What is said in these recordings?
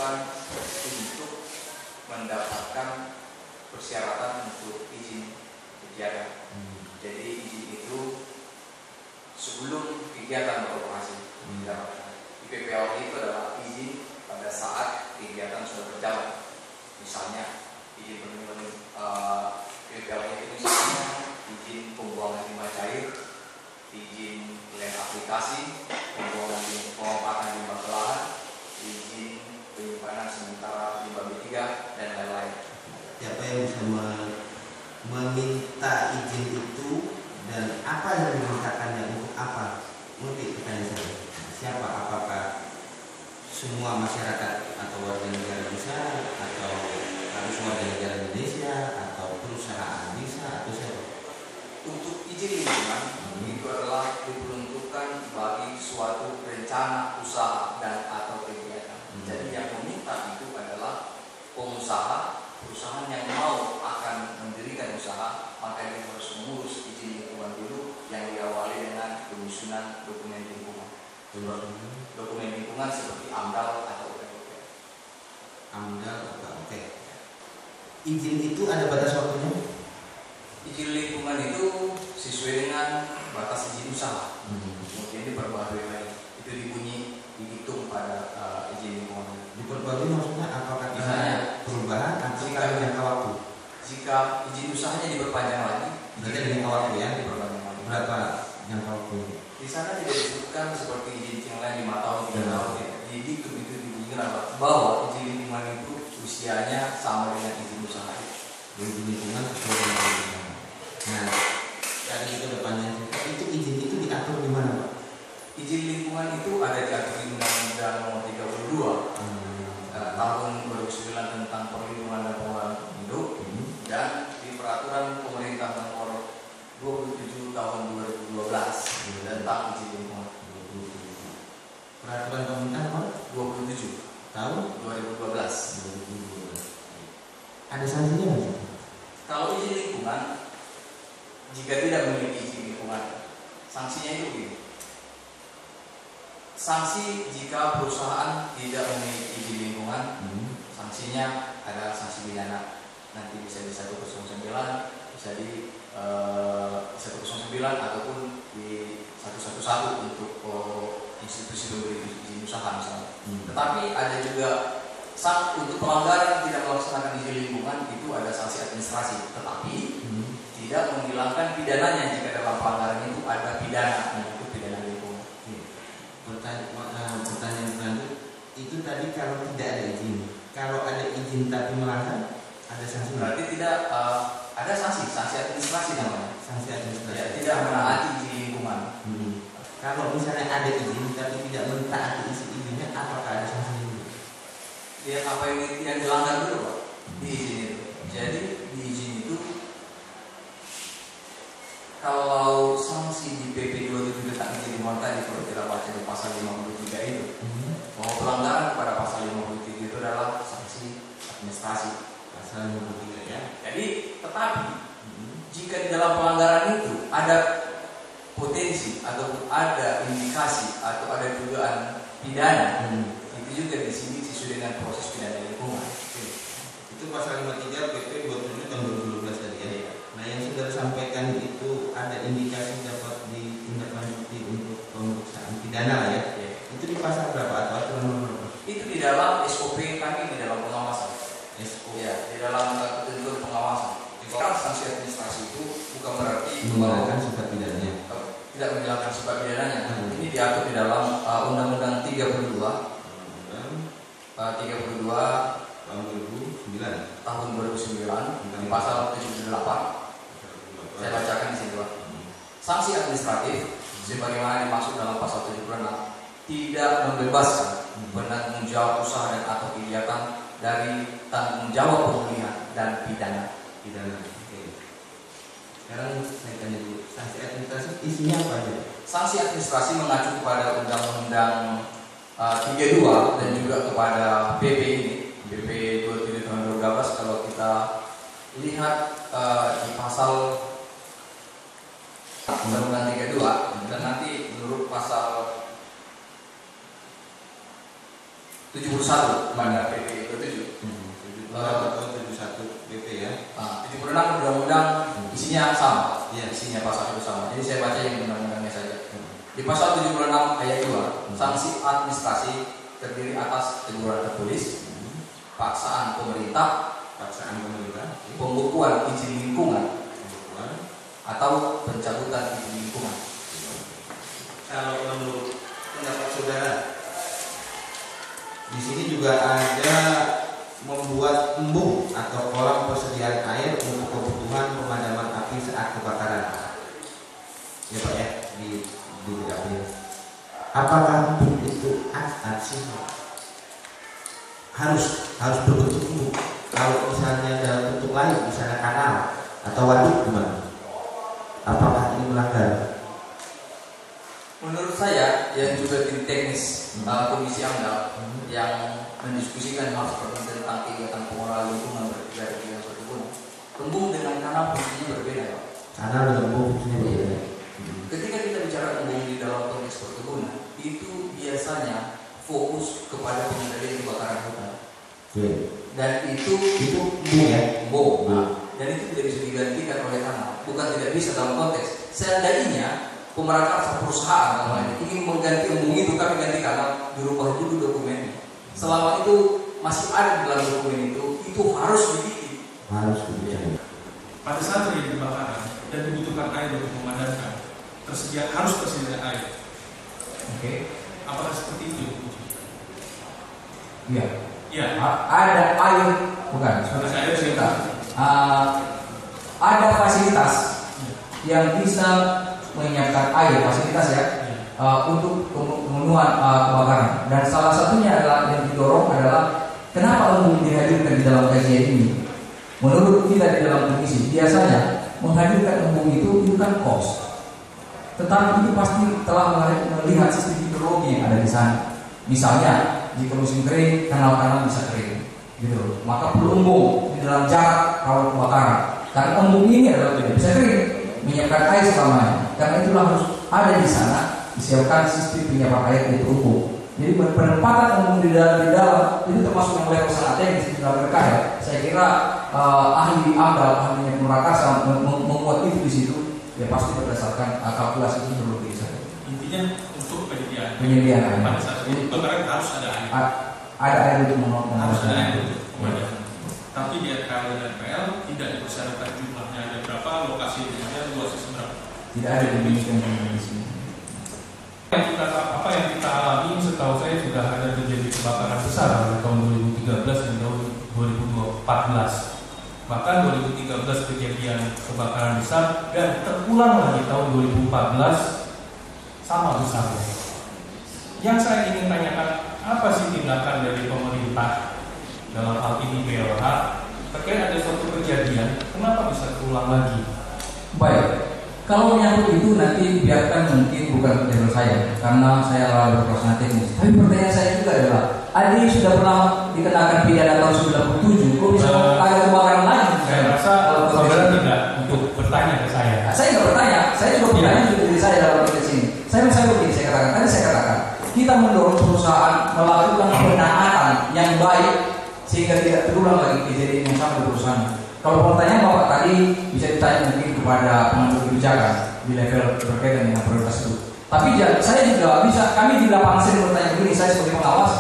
dilakukan untuk mendapatkan persyaratan untuk izin kegiatan. Jadi izin itu sebelum kegiatan beroperasi didapatkan. IPPAOI itu adalah izin pada saat kegiatan sudah berjalan. Misalnya izin IPPAOI itu misalnya izin pembuangan limbah cair, izin lem aplikasi, pengobatan limbah ke lahan, izin penyimpanan sementara limbah B3 dan lain-lain. Siapa yang bisa meminta izin itu dan apa yang dimintakannya untuk apa? Mungkin pertanyaan saya. Siapa? Apakah semua masyarakat atau warga negara bisa, atau harus warga negara Indonesia, atau perusahaan bisa, atau siapa? Untuk izin lingkungan itu adalah diperuntukkan bagi suatu rencana usaha dan atau kegiatan. Jadi yang meminta itu adalah pengusaha, perusahaan yang mau akan mendirikan usaha, maka dia harus mengurus izin lingkungan dulu yang diawali dengan penyusunan dokumen lingkungan. Dokumen lingkungan seperti AMDAL atau UPOP. AMDAL atau oke. Izin itu ada batas waktunya? Izin lingkungan itu sesuai dengan batas izin usaha. Kemudian diperbarui lagi. Itu dihitung pada izin lingkungan. Diperbarui maksudnya apakah Misalnya perubahan atau jangka waktu? Jika izin usahanya diperpanjang lagi, berarti jangka waktu ya? Diperpanjang lagi. Berapa jangka waktu? Di sana tidak disebutkan seperti izin yang lain 5 tahun, 3 tahun. Jadi itu dibunyikan bahwa izin lingkungan itu usianya sama dengan izin usaha. Izin lingkungan sesuai dengan izin usaha. Nah, tadi itu depannya itu izin itu diatur di mana, Pak? Izin lingkungan itu ada diatur di Undang-Undang Nomor 32 tahun 2009 tentang perlindungan dan pengelolaan hidup dan di Peraturan Pemerintah Nomor 27 tahun 2012 tentang izin lingkungan. Peraturan pemerintah nomor 27 tahun 2012. Ada sanksinya nggak? Kalau izin lingkungan, jika tidak memiliki izin lingkungan, sanksinya itu begini. Sanksi jika perusahaan tidak memiliki izin lingkungan, sanksinya adalah sanksi pidana. Nanti bisa di 109, bisa di 109 ataupun di 111 untuk institusi pemberi izin usaha misalnya. Tetapi ada juga untuk pelanggaran tidak melaksanakan izin lingkungan itu ada sanksi administrasi, tetapi tidak menghilangkan pidananya jika dalam pelanggaran itu ada pidana, yaitu pidana lingkungan. Pertanyaan selanjutnya itu tadi kalau tidak ada izin, kalau ada izin tapi melanggar ada sanksi. Berarti tidak ada sanksi administrasi namanya. Sanksi administrasi. Ya, tidak menaati izin lingkungan. Kalau misalnya ada izin tapi tidak mentaati isi izinnya, apakah ada sanksi? Lihat apa yang dilanggar dulu, Pak, di izin itu. Jadi di izin itu kalau sanksi di PP 27 tentang izin lingkungan tadi kalau kita baca di pasal 53 itu, bahwa pelanggaran pada pasal 53 itu adalah sanksi administrasi. Pasal 53 ya. Jadi tetapi jika di dalam pelanggaran itu ada potensi atau ada indikasi atau ada dugaan pidana, itu juga di sini sesuai dengan proses pidana lingkungan. Itu pasal 53 PP 27 tahun 2012 tadi ya. Nah, yang sudah sampaikan itu ada indikasi dapat ditindaklanjuti untuk pemeriksaan pidana lah ya. Itu di pasal berapa atau aturan nomor berapa? Itu di dalam SOP kami di dalam pengawasan. SOP Ya, di dalam ketentuan pengawasan. Kalau sanksi administrasi itu bukan berarti menghilangkan sifat pidananya. Tidak menghilangkan sifat pidananya. Ini diatur di dalam Undang-Undang 32 tahun 2009 di pasal 78. Saya bacakan di sini, Pak. Sanksi administratif sebagaimana dimaksud dalam pasal 76 tidak membebaskan penanggung jawab usaha dan atau kegiatan dari tanggung jawab pemulihan dan pidana. Oke. Sekarang saya tanya dulu, sanksi administratif isinya apa aja? Sanksi administrasi mengacu kepada Undang-Undang 32 dan juga kepada PP ini, PP 27 tahun 2012. Kalau kita lihat di pasal Undang-Undang 32 dan nanti menurut pasal 71 Bandar PP 27. 71 BP ya. 76 undang-undang isinya sama. Iya. Isinya pasal itu sama. Jadi saya baca yang undang-undangnya saja. Di pasal 76 ayat 2, sanksi administrasi terdiri atas teguran tertulis, paksaan pemerintah, pembukuan izin lingkungan, atau pencabutan izin lingkungan. Kalau menurut pendapat saudara, di sini juga ada membuat embung atau kolam persediaan air untuk kebutuhan pemadaman api saat kebakaran. Ya Pak ya, di dapil. Apakah embung itu sih harus berbentuk embung? Kalau misalnya dalam bentuk lain, misalnya kanal atau waduk gimana? Apakah ini melanggar? Menurut saya yang juga tim teknis Komisi AMDAL yang mendiskusikan hal seperti tentang kegiatan pengelolaan lingkungan dari kegiatan perkebunan, embung dengan kanal fungsinya berbeda. Kanal dengan embung fungsinya berbeda. Ketika kita bicara embung di dalam konteks perkebunan, itu biasanya fokus kepada pengendalian kebakaran hutan. Dan itu embung ya, embung. Dan itu tidak bisa digantikan oleh kanal. Bukan tidak bisa dalam konteks. Seandainya pemerataan perusahaan kalau ingin mengganti embung itu, kami ganti kanal, dirubah dulu dokumennya. Selama itu masih ada di dalam dokumen itu harus dibikin. Pada saat terjadi kebakaran dan dibutuhkan air untuk memadamkan, harus tersedia air. Oke. Apakah seperti itu? Iya. Ya. Ada air, bukan. Sebentar. Ada fasilitas yang bisa menyiapkan air, fasilitas ya, untuk pemenuhan kebakaran. Dan salah satunya adalah yang didorong adalah kenapa embung dihadirkan di dalam kajian ini. Menurut kita di dalam komisi, biasanya menghadirkan embung itu kan cost. Tetapi itu pasti telah melihat sistem hidrologi yang ada di sana. Misalnya jika musim kering, kanal-kanal bisa kering, gitu. Maka perlu embung di dalam jarak rawan kebakaran. Karena embung ini adalah tidak bisa kering, menyiapkan air selamanya. Karena itulah harus ada di sana disiapkan sistem penyiapan air itu embung. Jadi penempatan embung di dalam itu termasuk yang level sangat teknis di dalam mereka ya. Saya kira ahli AMDAL, ahlinya Pemurakarsa membuat itu di situ. Ya pasti berdasarkan kalkulasi itu perlu bisa. Intinya untuk penyediaan air. Pada saat itu kebakaran harus ada air. Ada air untuk menolong. Harus ada air untuk pemadaman. Tapi di RKL dan PL tidak dipersyaratkan jumlahnya ada berapa, lokasinya luasnya seberapa. Tidak ada demikian di sini. Apa yang kita alami setahu saya sudah ada terjadi kebakaran besar pada tahun 2013 dan tahun 2014. Bahkan 2013 kejadian kebakaran besar dan terulang lagi tahun 2014 sama besarnya. Yang saya ingin tanyakan, apa sih tindakan dari pemerintah dalam hal ini BLH terkait ada suatu kejadian, kenapa bisa terulang lagi? Baik, kalau menyangkut itu nanti biarkan mungkin bukan level saya karena saya adalah berprofesional teknis. Tapi pertanyaan saya juga adalah, Adi sudah pernah dikenakan pidana tahun 97, kok bisa ada kebakaran lagi? Saya rasa saudara tidak untuk bertanya ke saya. Saya nggak bertanya, saya juga bertanya juga diri saya dalam konteks ini. Saya begini, saya katakan, kita mendorong perusahaan melakukan penataan yang baik sehingga tidak terulang lagi kejadian yang sama di perusahaan. Kalau pertanyaan Bapak tadi bisa ditanya mungkin kepada pengambil kebijakan di level berkaitan dengan prioritas itu. Tapi saya juga bisa, kami di lapangan sering bertanya begini, saya sebagai pengawas,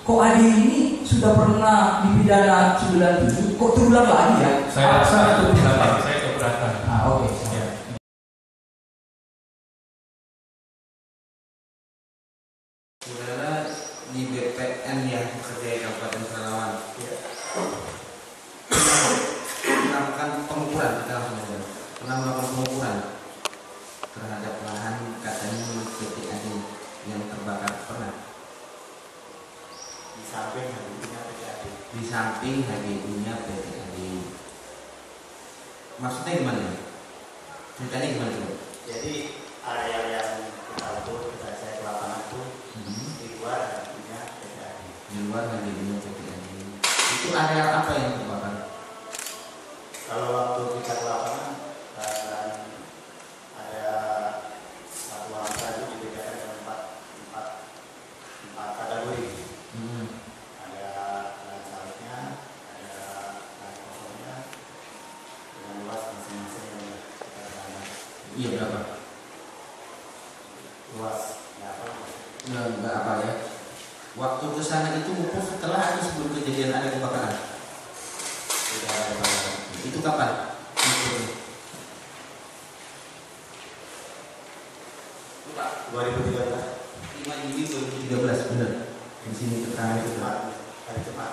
kok Adi ini sudah pernah dipidana 97, kok terulang lagi ya? Saya rasa itu pendapat saya keberatan. Oke. Ya. Saudara di BPN yang bekerja di Kabupaten Pelalawan melakukan pengukuran, pernah melakukan pengukuran terhadap lahan katanya PT Adi yang terbakar, pernah? Di samping HGU-nya PT Adi. Di samping HGU-nya PT Adi. Maksudnya gimana? Ceritanya gimana tuh? Jadi area yang kita atur, kita cek ke lapangan itu di luar HGU-nya PT Adi. Di luar HGU-nya PT Adi. Itu area apa yang terbakar? Kalau waktu kita ke lapangan ada satu angka itu dibedakan dengan empat kategori. ke sana itu wukuf setelah atau sebelum kejadian ada kebakaran? Sudah ada kebakaran. Itu kapan? 2013. 5 Juli 2013, benar. Di sini keterangan itu. Hari Jumat.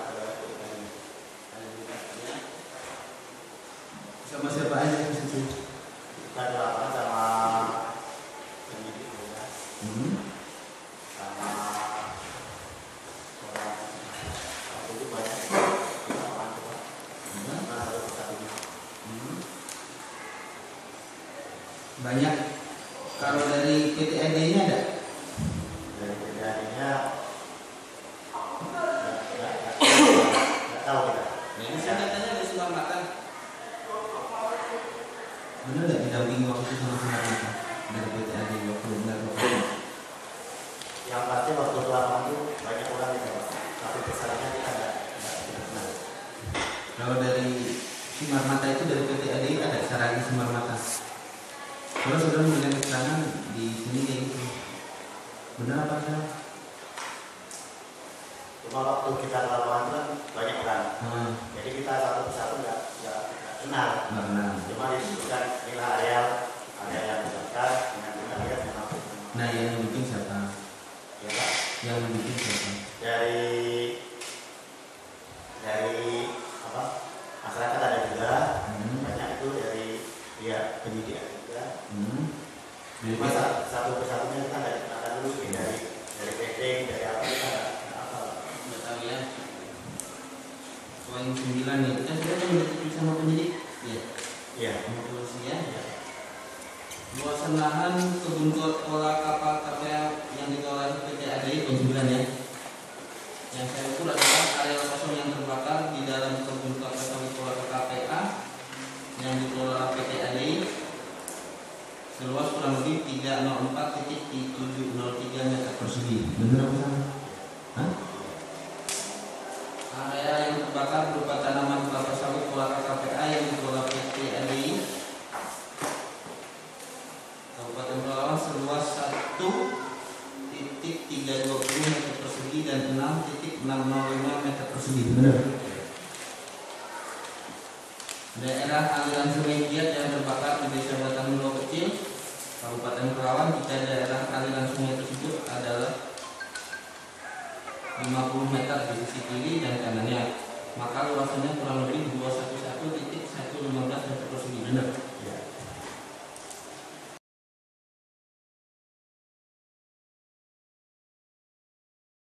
Sama siapa aja di situ? Kita di lapangan sama penyidik juga, sama orang waktu itu banyak di lapangan juga. Nah, satu persatunya. Banyak. Kalau dari PTAD-nya ada? Dari kejadiannya nggak tahu kita. Ini katanya ada Sinar Mata. Benar nggak didampingi waktu itu sama Sinar Mata dari PTAD waktu benar? Yang pasti waktu di lapangan itu banyak orang gitu, tapi besarnya kita nggak kenal. Kalau dari Sinar Mata itu dari PTAD ada Saragi Sinar Mata. Kalau sudah memberikan keterangan di sini kayak gitu, benar apa salah? Cuma waktu kita ke lapangan itu kan banyak orang, jadi kita satu persatu nggak kenal. Nggak kenal. Cuma disebutkan inilah areal ada yang terbakar dengan kita lihat memang. Nah, yang bikin siapa? Ya Pak, Yang bikin siapa? dari apa masyarakat ada juga, banyak itu dari pihak penyidik juga. Cuma satu persatunya kita nggak dikenalkan dulu dari PT, dari apa kita nggak apa. Nggak tahu ya. Poin 9 nih, kita sudah mendekati sama penyidik. Iya. Iya. Sama polisi ya. Luasan lahan kebun kola kapal KPA yang dikelola PT ADI poin 9 ya. Yang saya ukur adalah area kosong yang terbakar di dalam kebun kapal sawit kola KPA yang dikelola PT ADI seluas kurang lebih 304.703 meter persegi. Benar apa salah? Hah? Area yang terbakar berupa tanaman kelapa sawit kola KPA yang dikelola PT ADI Kabupaten Pelalawan seluas 1.320 meter persegi dan 6.605 meter persegi. Benar. Daerah aliran Sungai Giat yang terbakar di Desa Batangulo Kecil, Kabupaten Pelalawan, jika daerah aliran sungai tersebut adalah 50 meter di sisi kiri dan kanannya, maka luasannya kurang lebih 211.115 meter persegi. Benar.